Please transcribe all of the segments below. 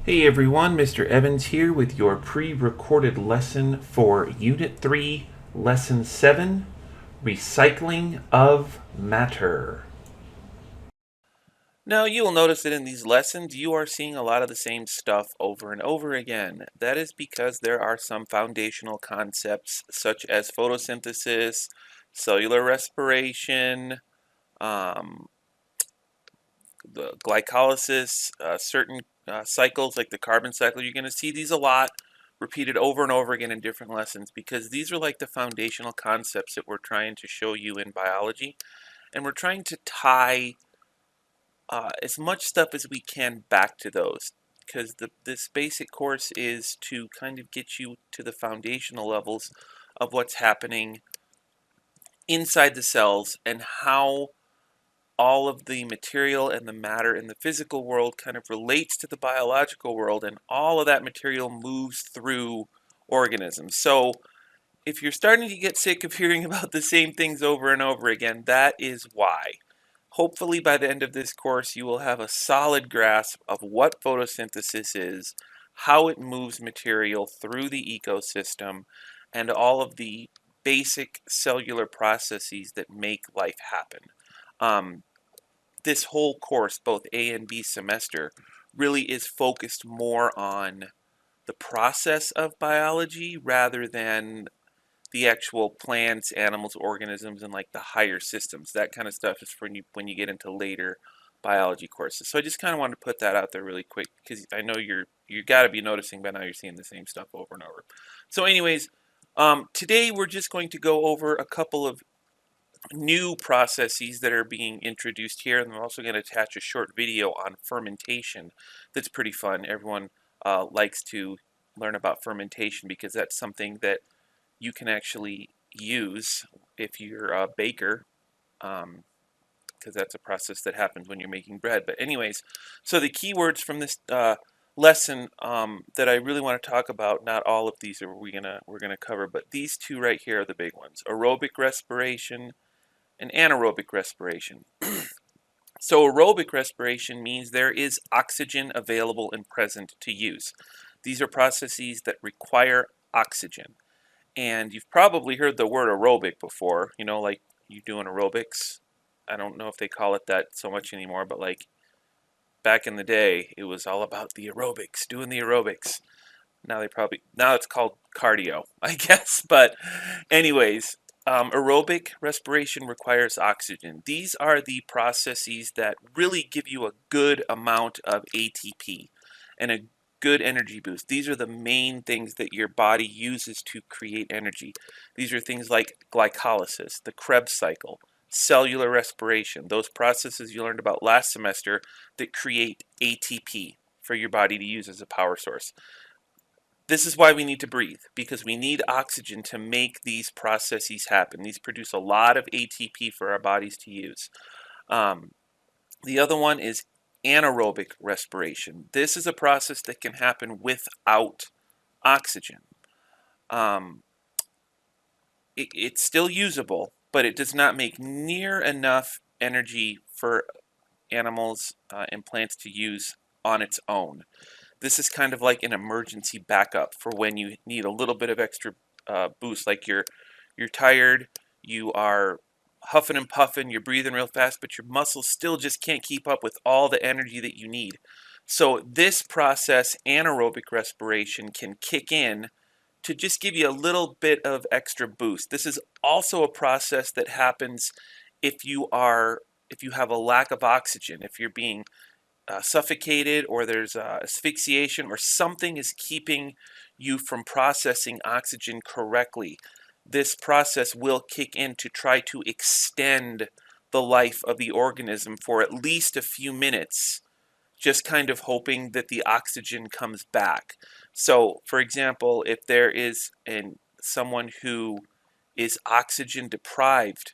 Hey everyone, Mr. Evans here with your pre-recorded lesson for Unit 3, Lesson 7, Recycling of Matter. Now, you will notice that in these lessons, you are seeing a lot of the same stuff over and over again. That is because there are some foundational concepts such as photosynthesis, cellular respiration, um, the glycolysis, certain cycles like the carbon cycle. You're going to see these a lot repeated over and over again in different lessons because these are like the foundational concepts that we're trying to show you in biology. And we're trying to tie as much stuff as we can back to those because this basic course is to kind of get you to the foundational levels of what's happening inside the cells and how all of the material and the matter in the physical world kind of relates to the biological world, and all of that material moves through organisms. So if you're starting to get sick of hearing about the same things over and over again, that is why. Hopefully by the end of this course you will have a solid grasp of what photosynthesis is, how it moves material through the ecosystem, and all of the basic cellular processes that make life happen. This whole course, both A and B semester, really is focused more on the process of biology rather than the actual plants, animals, organisms, and like the higher systems. That kind of stuff is for when you get into later biology courses. So I just kind of wanted to put that out there really quick because I know you got to be noticing by now you're seeing the same stuff over and over. So anyways, today we're just going to go over a couple of new processes that are being introduced here, and I'm also going to attach a short video on fermentation that's pretty fun. Everyone likes to learn about fermentation because that's something that you can actually use if you're a baker, because that's a process that happens when you're making bread. But anyways, so the keywords from this lesson that I really want to talk about, not all of these are we're gonna cover, but these two right here are the big ones: aerobic respiration and anaerobic respiration. So aerobic respiration means there is oxygen available and present to use. These are processes that require oxygen. And you've probably heard the word aerobic before, like you doing aerobics. I don't know if they call it that so much anymore, but like back in the day, it was all about the aerobics, doing the aerobics. Now it's called cardio, I guess. But anyways, aerobic respiration requires oxygen. These are the processes that really give you a good amount of ATP and a good energy boost. These are the main things that your body uses to create energy. These are things like glycolysis, the Krebs cycle, cellular respiration, those processes you learned about last semester that create ATP for your body to use as a power source. This is why we need to breathe, because we need oxygen to make these processes happen. These produce a lot of ATP for our bodies to use. Um, the other one is anaerobic respiration. This is a process that can happen without oxygen. Um, it's still usable, but it does not make near enough energy for animals and plants to use on its own. This is kind of like an emergency backup for when you need a little bit of extra boost, like you're tired, you are huffing and puffing, you're breathing real fast, but your muscles still just can't keep up with all the energy that you need. So this process, anaerobic respiration, can kick in to just give you a little bit of extra boost. This is also a process that happens if you have a lack of oxygen, if you're being suffocated, or there's asphyxiation, or something is keeping you from processing oxygen correctly. This process will kick in to try to extend the life of the organism for at least a few minutes, just kind of hoping that the oxygen comes back. So, for example, if there is someone who is oxygen deprived,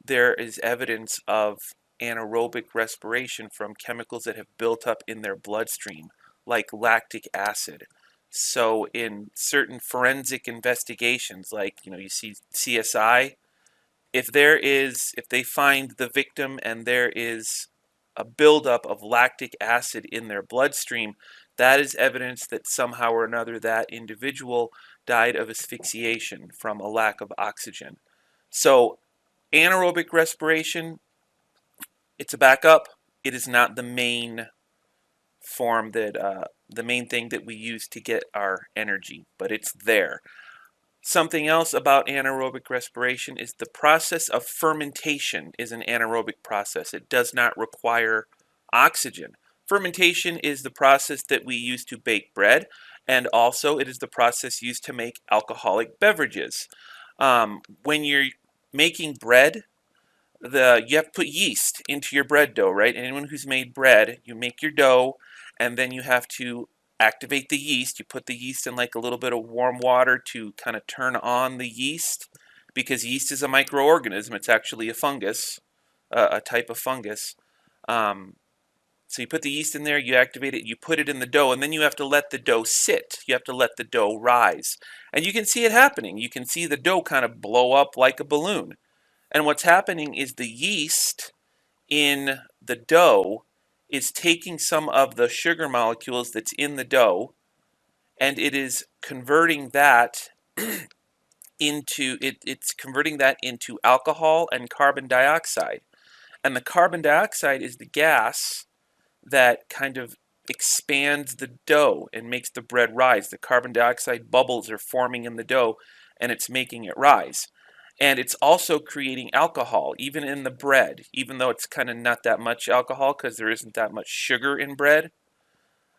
there is evidence of anaerobic respiration from chemicals that have built up in their bloodstream, like lactic acid. So in certain forensic investigations, like you see CSI, if they find the victim and there is a buildup of lactic acid in their bloodstream, that is evidence that somehow or another that individual died of asphyxiation from a lack of oxygen. So anaerobic respiration, it's a backup. It is not the main form that the main thing that we use to get our energy, but it's there. Something else about anaerobic respiration is the process of fermentation is an anaerobic process. It does not require oxygen. Fermentation is the process that we use to bake bread, and also it is the process used to make alcoholic beverages. When you're making bread, you have to put yeast into your bread dough, right? Anyone who's made bread, you make your dough, and then you have to activate the yeast. You put the yeast in like a little bit of warm water to kind of turn on the yeast, because yeast is a microorganism. It's actually a fungus, a type of fungus. So you put the yeast in there, you activate it, you put it in the dough, and then you have to let the dough sit. You have to let the dough rise. And you can see it happening. You can see the dough kind of blow up like a balloon. And what's happening is the yeast in the dough is taking some of the sugar molecules that's in the dough, and it is converting that it's converting that into alcohol and carbon dioxide. And the carbon dioxide is the gas that kind of expands the dough and makes the bread rise. The carbon dioxide bubbles are forming in the dough, and it's making it rise. And it's also creating alcohol, even in the bread, even though it's kind of not that much alcohol because there isn't that much sugar in bread.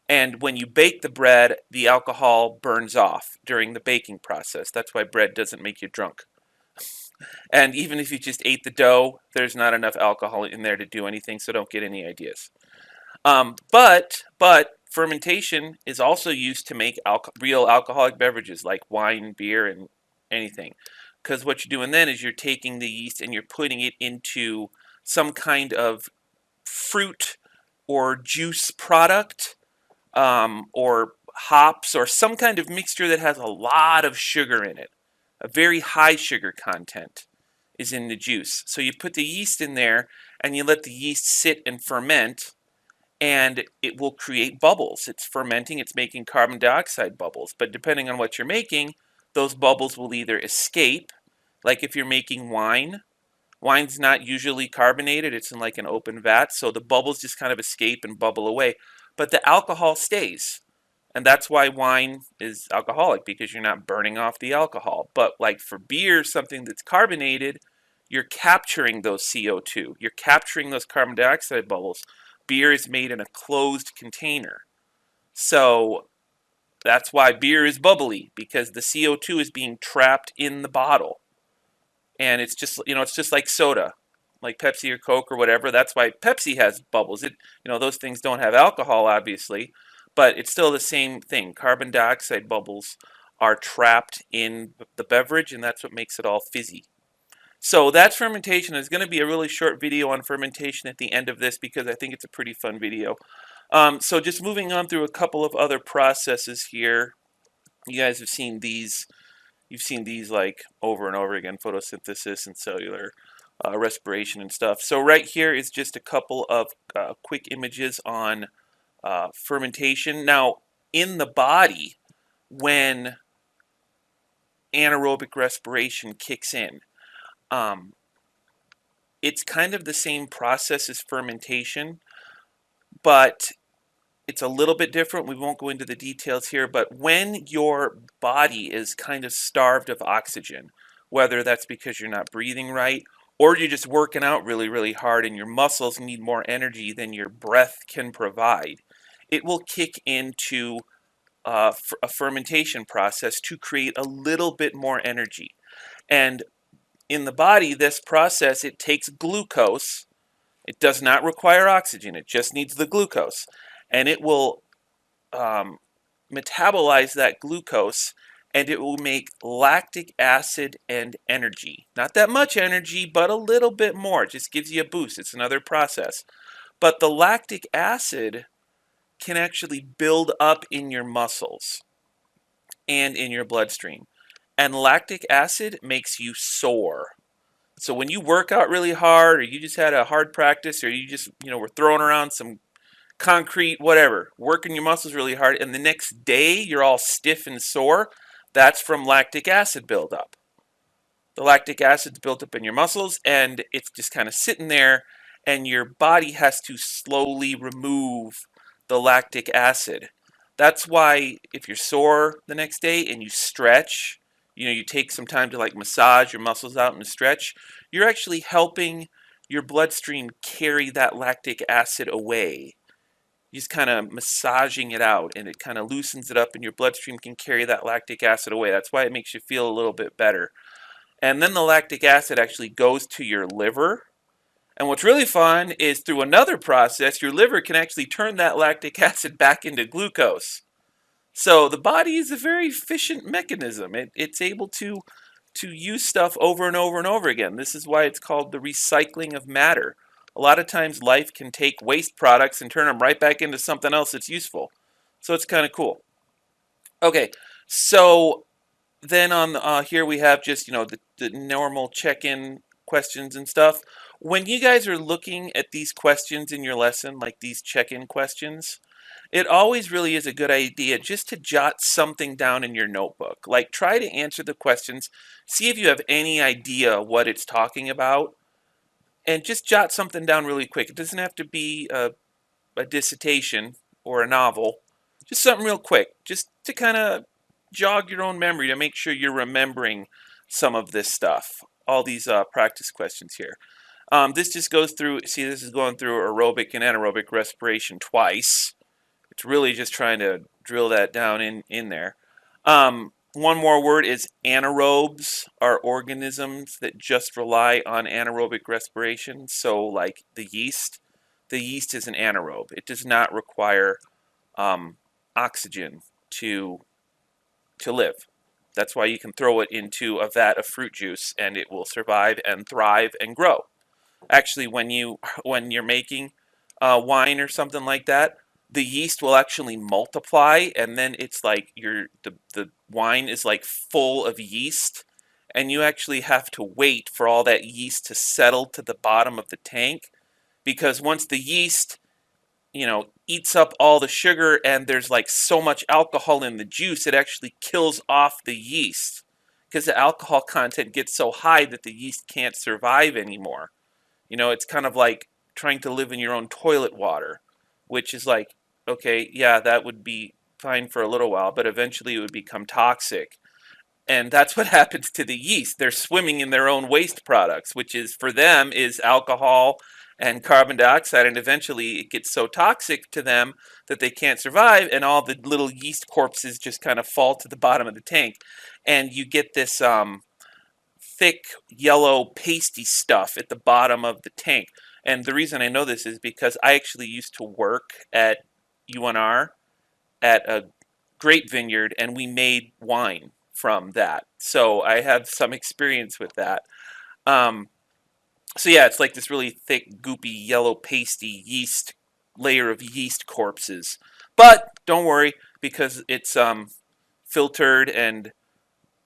And when you bake the bread, the alcohol burns off during the baking process. That's why bread doesn't make you drunk. And even if you just ate the dough, there's not enough alcohol in there to do anything, so don't get any ideas. But fermentation is also used to make real alcoholic beverages like wine, beer, and anything. Because what you're doing then is you're taking the yeast and you're putting it into some kind of fruit or juice product, or hops, or some kind of mixture that has a lot of sugar in it. A very high sugar content is in the juice. So you put the yeast in there and you let the yeast sit and ferment, and it will create bubbles. It's fermenting, it's making carbon dioxide bubbles. But depending on what you're making, those bubbles will either escape, like if you're making wine. Wine's not usually carbonated, it's in like an open vat, so the bubbles just kind of escape and bubble away. But the alcohol stays. And that's why wine is alcoholic, because you're not burning off the alcohol. But like for beer, something that's carbonated, you're capturing those CO2. You're capturing those carbon dioxide bubbles. Beer is made in a closed container. So that's why beer is bubbly, because the CO2 is being trapped in the bottle. And it's just like soda, like Pepsi or Coke or whatever. That's why Pepsi has bubbles. Those things don't have alcohol, obviously, but it's still the same thing. Carbon dioxide bubbles are trapped in the beverage, and that's what makes it all fizzy. So that's fermentation. There's going to be a really short video on fermentation at the end of this, because I think it's a pretty fun video. So just moving on through a couple of other processes here. You guys have seen these. You've seen these like over and over again, photosynthesis and cellular respiration and stuff. So right here is just a couple of quick images on fermentation. Now, in the body, when anaerobic respiration kicks in, it's kind of the same process as fermentation, but it's a little bit different. We won't go into the details here, but when your body is kind of starved of oxygen, whether that's because you're not breathing right, or you're just working out really, really hard and your muscles need more energy than your breath can provide, it will kick into a fermentation process to create a little bit more energy. And in the body, this process, it takes glucose. It does not require oxygen. It just needs the glucose. And it will metabolize that glucose, and it will make lactic acid and energy. Not that much energy, but a little bit more. It just gives you a boost. It's another process. But the lactic acid can actually build up in your muscles and in your bloodstream. And lactic acid makes you sore. So when you work out really hard, or you just had a hard practice, or you just, were throwing around some concrete, whatever, working your muscles really hard, and the next day you're all stiff and sore, that's from lactic acid buildup. The lactic acid's built up in your muscles, and it's just kind of sitting there, and your body has to slowly remove the lactic acid. That's why if you're sore the next day and you stretch, you take some time to like massage your muscles out and stretch, you're actually helping your bloodstream carry that lactic acid away. You're just kind of massaging it out, and it kind of loosens it up, and your bloodstream can carry that lactic acid away. That's why it makes you feel a little bit better. And then the lactic acid actually goes to your liver. And what's really fun is through another process, your liver can actually turn that lactic acid back into glucose. So the body is a very efficient mechanism. It's able to use stuff over and over and over again. This is why it's called the recycling of matter. A lot of times life can take waste products and turn them right back into something else that's useful. So it's kind of cool. Okay, so then on here we have just, the normal check-in questions and stuff. When you guys are looking at these questions in your lesson, like these check-in questions, it always really is a good idea just to jot something down in your notebook. Like try to answer the questions, see if you have any idea what it's talking about, and just jot something down really quick. It doesn't have to be a dissertation or a novel, just something real quick, just to kind of jog your own memory to make sure you're remembering some of this stuff, all these practice questions here. This just goes through, see, this is going through aerobic and anaerobic respiration twice. It's really just trying to drill that down in there. One more word is anaerobes are organisms that just rely on anaerobic respiration. So like the yeast is an anaerobe. It does not require oxygen to live. That's why you can throw it into a vat of fruit juice and it will survive and thrive and grow. Actually, when you're making wine or something like that, the yeast will actually multiply, and then it's like the wine is like full of yeast, and you actually have to wait for all that yeast to settle to the bottom of the tank, because once the yeast eats up all the sugar and there's like so much alcohol in the juice, it actually kills off the yeast because the alcohol content gets so high that the yeast can't survive anymore. It's kind of like trying to live in your own toilet water, which is like, okay, yeah, that would be fine for a little while, but eventually it would become toxic. And that's what happens to the yeast. They're swimming in their own waste products, which is for them is alcohol and carbon dioxide, and eventually it gets so toxic to them that they can't survive, and all the little yeast corpses just kind of fall to the bottom of the tank. And you get this thick yellow pasty stuff at the bottom of the tank. And the reason I know this is because I actually used to work at UNR at a grape vineyard, and we made wine from that. So I have some experience with that. So yeah, it's like this really thick, goopy, yellow, pasty yeast layer of yeast corpses. But don't worry, because it's filtered and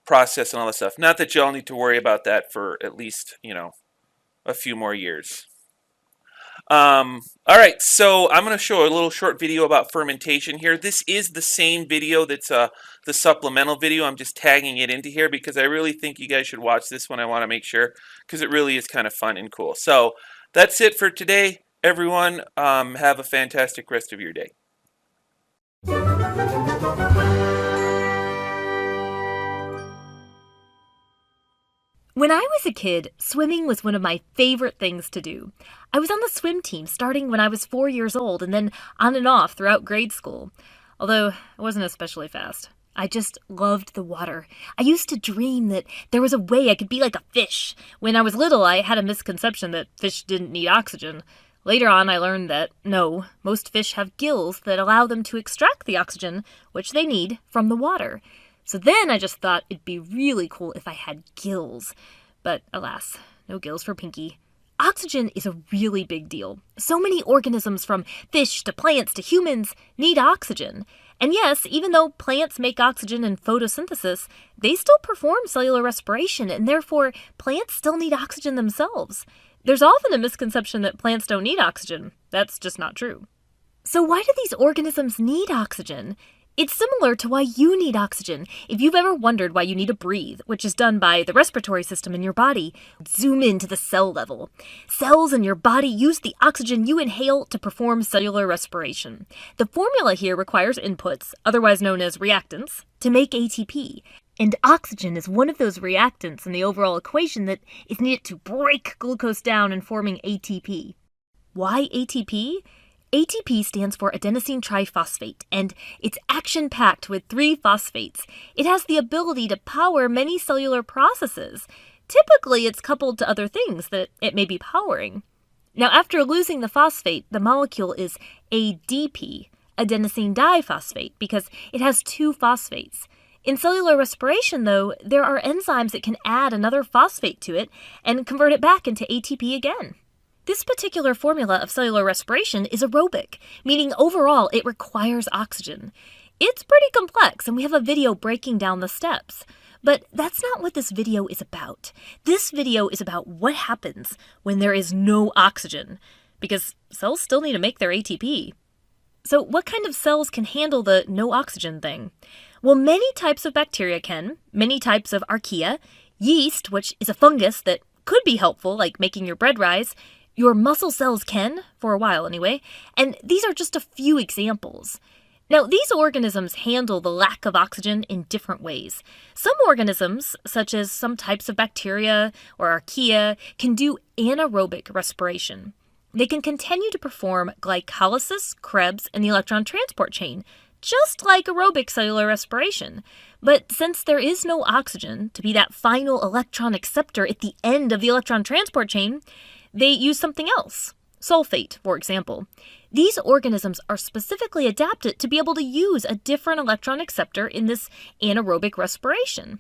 processed and all that stuff. Not that y'all need to worry about that for at least, a few more years. All right, so I'm going to show a little short video about fermentation here. This is the same video that's the supplemental video. I'm just tagging it into here because I really think you guys should watch this one. I want to make sure because it really is kind of fun and cool. So that's it for today, everyone. Have a fantastic rest of your day. When I was a kid, swimming was one of my favorite things to do. I was on the swim team starting when I was 4 years old and then on and off throughout grade school. Although I wasn't especially fast. I just loved the water. I used to dream that there was a way I could be like a fish. When I was little, I had a misconception that fish didn't need oxygen. Later on, I learned that, no, most fish have gills that allow them to extract the oxygen, which they need, from the water. So then I just thought it'd be really cool if I had gills. But alas, no gills for Pinky. Oxygen is a really big deal. So many organisms, from fish to plants to humans, need oxygen. And yes, even though plants make oxygen in photosynthesis, they still perform cellular respiration, and therefore plants still need oxygen themselves. There's often a misconception that plants don't need oxygen. That's just not true. So why do these organisms need oxygen? It's similar to why you need oxygen. If you've ever wondered why you need to breathe, which is done by the respiratory system in your body, zoom into the cell level. Cells in your body use the oxygen you inhale to perform cellular respiration. The formula here requires inputs, otherwise known as reactants, to make ATP. And oxygen is one of those reactants in the overall equation that is needed to break glucose down in forming ATP. Why ATP? ATP stands for adenosine triphosphate, and it's action-packed with 3 phosphates. It has the ability to power many cellular processes. Typically, it's coupled to other things that it may be powering. Now, after losing the phosphate, the molecule is ADP, adenosine diphosphate, because it has 2 phosphates. In cellular respiration, though, there are enzymes that can add another phosphate to it and convert it back into ATP again. This particular formula of cellular respiration is aerobic, meaning overall it requires oxygen. It's pretty complex, and we have a video breaking down the steps. But that's not what this video is about. This video is about what happens when there is no oxygen, because cells still need to make their ATP. So what kind of cells can handle the no oxygen thing? Well, many types of bacteria can, many types of archaea, yeast, which is a fungus that could be helpful, like making your bread rise. Your muscle cells can, for a while anyway, and these are just a few examples. Now, these organisms handle the lack of oxygen in different ways. Some organisms, such as some types of bacteria or archaea, can do anaerobic respiration. They can continue to perform glycolysis, Krebs, and the electron transport chain, just like aerobic cellular respiration. But since there is no oxygen to be that final electron acceptor at the end of the electron transport chain, they use something else, sulfate, for example. These organisms are specifically adapted to be able to use a different electron acceptor in this anaerobic respiration.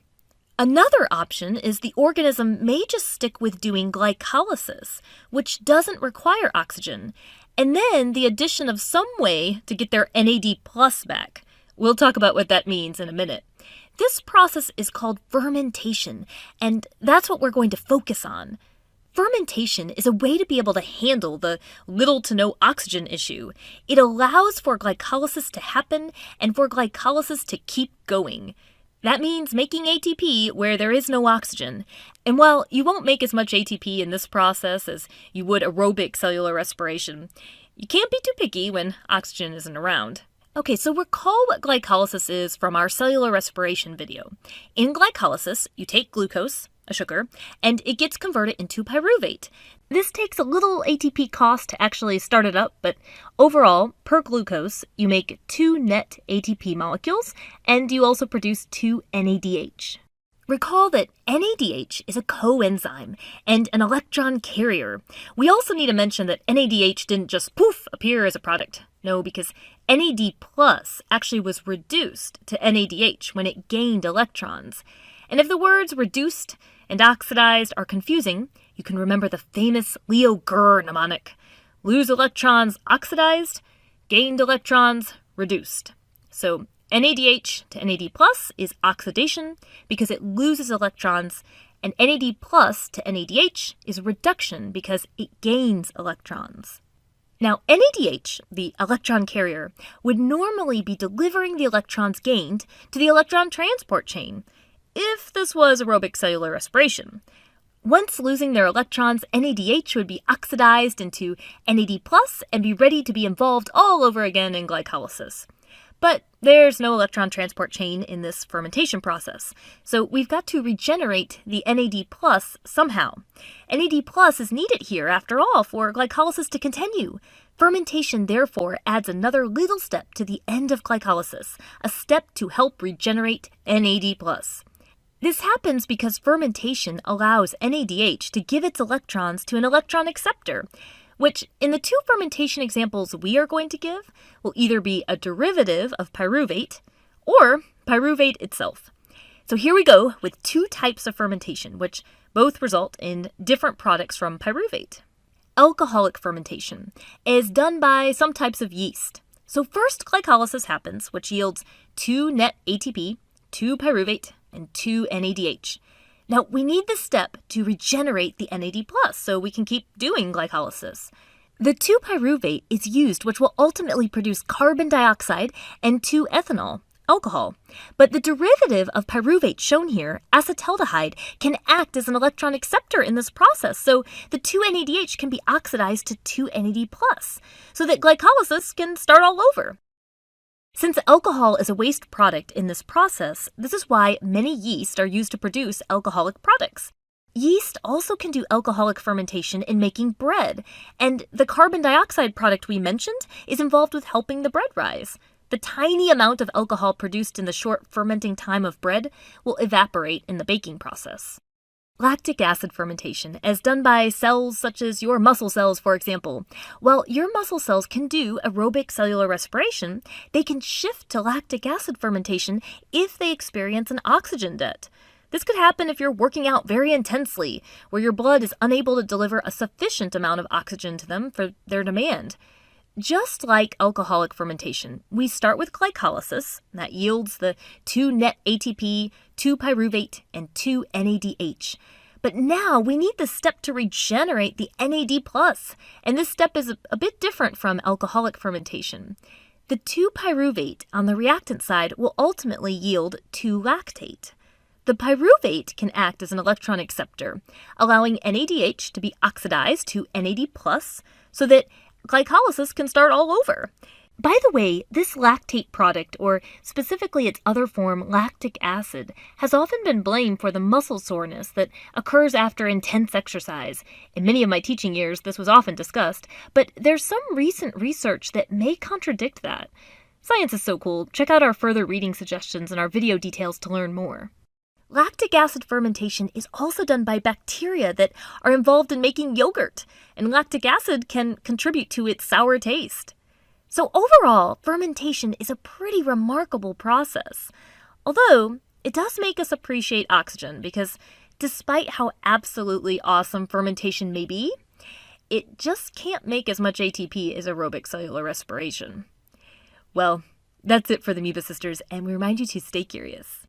Another option is the organism may just stick with doing glycolysis, which doesn't require oxygen, and then the addition of some way to get their NAD+ back. We'll talk about what that means in a minute. This process is called fermentation, and that's what we're going to focus on. Fermentation is a way to be able to handle the little to no oxygen issue. It allows for glycolysis to happen and for glycolysis to keep going. That means making ATP where there is no oxygen. And while you won't make as much ATP in this process as you would aerobic cellular respiration, you can't be too picky when oxygen isn't around. Okay, so recall what glycolysis is from our cellular respiration video. In glycolysis, you take glucose, a sugar, and it gets converted into pyruvate. This takes a little ATP cost to actually start it up, but overall, per glucose, you make 2 net ATP molecules, and you also produce 2 NADH. Recall that NADH is a coenzyme and an electron carrier. We also need to mention that NADH didn't just poof appear as a product. No, because NAD+ actually was reduced to NADH when it gained electrons. And if the words reduced and oxidized are confusing, you can remember the famous Leo Gurr mnemonic. Lose electrons oxidized, gained electrons reduced. So NADH to NAD+ is oxidation because it loses electrons, and NAD+ to NADH is reduction because it gains electrons. Now, NADH, the electron carrier, would normally be delivering the electrons gained to the electron transport chain, if this was aerobic cellular respiration. Once losing their electrons, NADH would be oxidized into NAD+ and be ready to be involved all over again in glycolysis. But there's no electron transport chain in this fermentation process, so we've got to regenerate the NAD+ somehow. NAD+ is needed here, after all, for glycolysis to continue. Fermentation, therefore, adds another little step to the end of glycolysis, a step to help regenerate NAD+. This happens because fermentation allows NADH to give its electrons to an electron acceptor, which, in the 2 fermentation examples we are going to give, will either be a derivative of pyruvate or pyruvate itself. So here we go with 2 types of fermentation, which both result in different products from pyruvate. Alcoholic fermentation is done by some types of yeast. So first glycolysis happens, which yields 2 net ATP, 2 pyruvate, and 2 NADH. Now, we need this step to regenerate the NAD+, so we can keep doing glycolysis. The 2-pyruvate is used, which will ultimately produce carbon dioxide and 2-ethanol, alcohol. But the derivative of pyruvate shown here, acetaldehyde, can act as an electron acceptor in this process, so the 2-NADH can be oxidized to 2-NAD+, so that glycolysis can start all over. Since alcohol is a waste product in this process, this is why many yeast are used to produce alcoholic products. Yeast also can do alcoholic fermentation in making bread, and the carbon dioxide product we mentioned is involved with helping the bread rise. The tiny amount of alcohol produced in the short fermenting time of bread will evaporate in the baking process. Lactic acid fermentation, as done by cells such as your muscle cells, for example. While your muscle cells can do aerobic cellular respiration, they can shift to lactic acid fermentation if they experience an oxygen debt. This could happen if you're working out very intensely, where your blood is unable to deliver a sufficient amount of oxygen to them for their demand. Just like alcoholic fermentation, we start with glycolysis, that yields the 2-net ATP, 2-pyruvate, and 2-NADH. But now we need the step to regenerate the NAD+, and this step is a bit different from alcoholic fermentation. The 2-pyruvate on the reactant side will ultimately yield 2-lactate. The pyruvate can act as an electron acceptor, allowing NADH to be oxidized to NAD+, so that glycolysis can start all over. By the way, this lactate product, or specifically its other form, lactic acid, has often been blamed for the muscle soreness that occurs after intense exercise. In many of my teaching years, this was often discussed, but there's some recent research that may contradict that. Science is so cool. Check out our further reading suggestions and our video details to learn more. Lactic acid fermentation is also done by bacteria that are involved in making yogurt, and lactic acid can contribute to its sour taste. So overall, fermentation is a pretty remarkable process. Although, it does make us appreciate oxygen because despite how absolutely awesome fermentation may be, it just can't make as much ATP as aerobic cellular respiration. Well, that's it for the Amoeba Sisters, and we remind you to stay curious.